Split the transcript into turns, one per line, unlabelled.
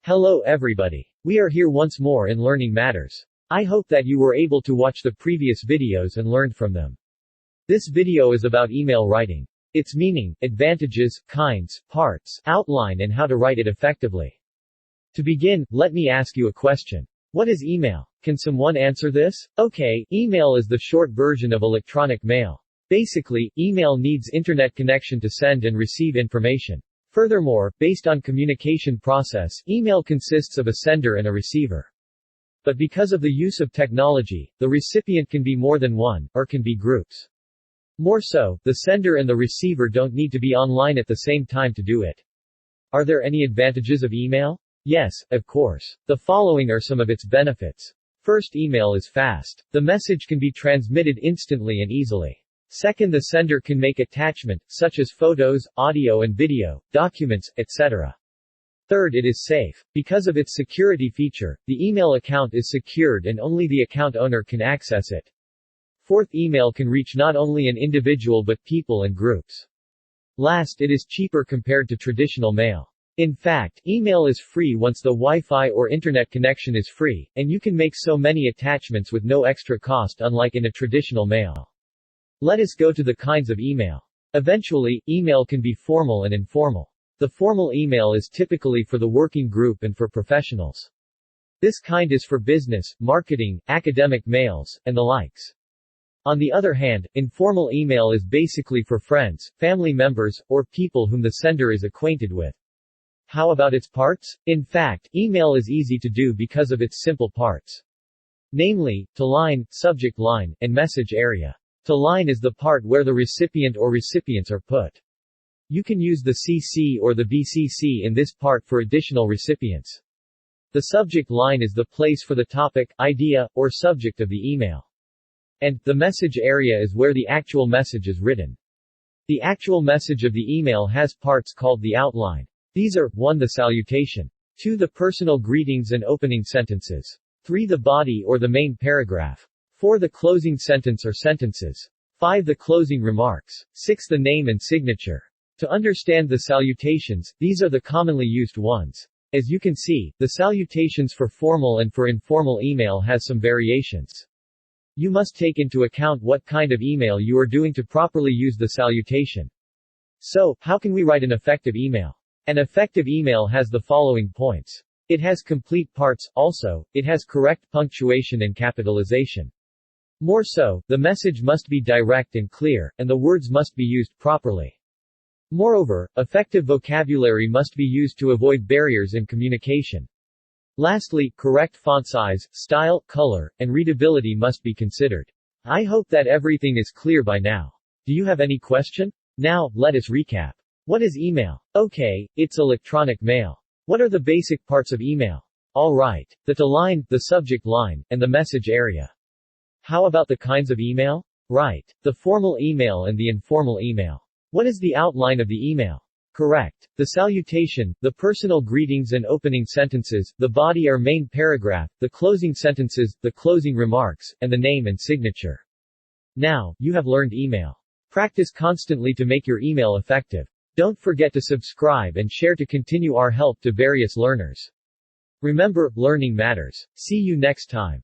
Hello everybody. We are here once more in Learning Matters. I hope that you were able to watch the previous videos and learned from them. This video is about email writing. Its meaning, advantages, kinds, parts, outline and how to write it effectively. To begin, let me ask you a question. What is email? Can someone answer this? Okay, email is the short version of electronic mail. Basically, email needs internet connection to send and receive information. Furthermore, based on communication process, email consists of a sender and a receiver. But because of the use of technology, the recipient can be more than one, or can be groups. More so, the sender and the receiver don't need to be online at the same time to do it. Are there any advantages of email? Yes, of course. The following are some of its benefits. First, email is fast. The message can be transmitted instantly and easily. Second, the sender can make attachment, such as photos, audio and video, documents, etc. Third, it is safe. Because of its security feature, the email account is secured and only the account owner can access it. Fourth, email can reach not only an individual but people and groups. Last, it is cheaper compared to traditional mail. In fact, email is free once the Wi-Fi or internet connection is free, and you can make so many attachments with no extra cost unlike in a traditional mail. Let us go to the kinds of email. Eventually, email can be formal and informal. The formal email is typically for the working group and for professionals. This kind is for business, marketing, academic mails, and the likes. On the other hand, informal email is basically for friends, family members, or people whom the sender is acquainted with. How about its parts? In fact, email is easy to do because of its simple parts. Namely, to line, subject line, and message area. To line is the part where the recipient or recipients are put. You can use the CC or the BCC in this part for additional recipients. The subject line is the place for the topic, idea, or subject of the email. And the message area is where the actual message is written. The actual message of the email has parts called the outline. These are 1. The salutation. 2. The personal greetings and opening sentences. 3. The body or the main paragraph. 4. The closing sentence or sentences. 5. The closing remarks. 6. The name and signature. To understand the salutations, these are the commonly used ones. As you can see, the salutations for formal and for informal email has some variations. You must take into account what kind of email you are doing to properly use the salutation. So, how can we write an effective email? An effective email has the following points. It has complete parts, also, it has correct punctuation and capitalization. More so, the message must be direct and clear, and the words must be used properly. Moreover, effective vocabulary must be used to avoid barriers in communication. Lastly, correct font size, style, color, and readability must be considered. I hope that everything is clear by now. Do you have any question? Now, let us recap. What is email? Okay, it's electronic mail. What are the basic parts of email? Alright, the to line, the subject line, and the message area. How about the kinds of email? Right. The formal email and the informal email. What is the outline of the email? Correct. The salutation, the personal greetings and opening sentences, the body or main paragraph, the closing sentences, the closing remarks, and the name and signature. Now, you have learned email. Practice constantly to make your email effective. Don't forget to subscribe and share to continue our help to various learners. Remember, learning matters. See you next time.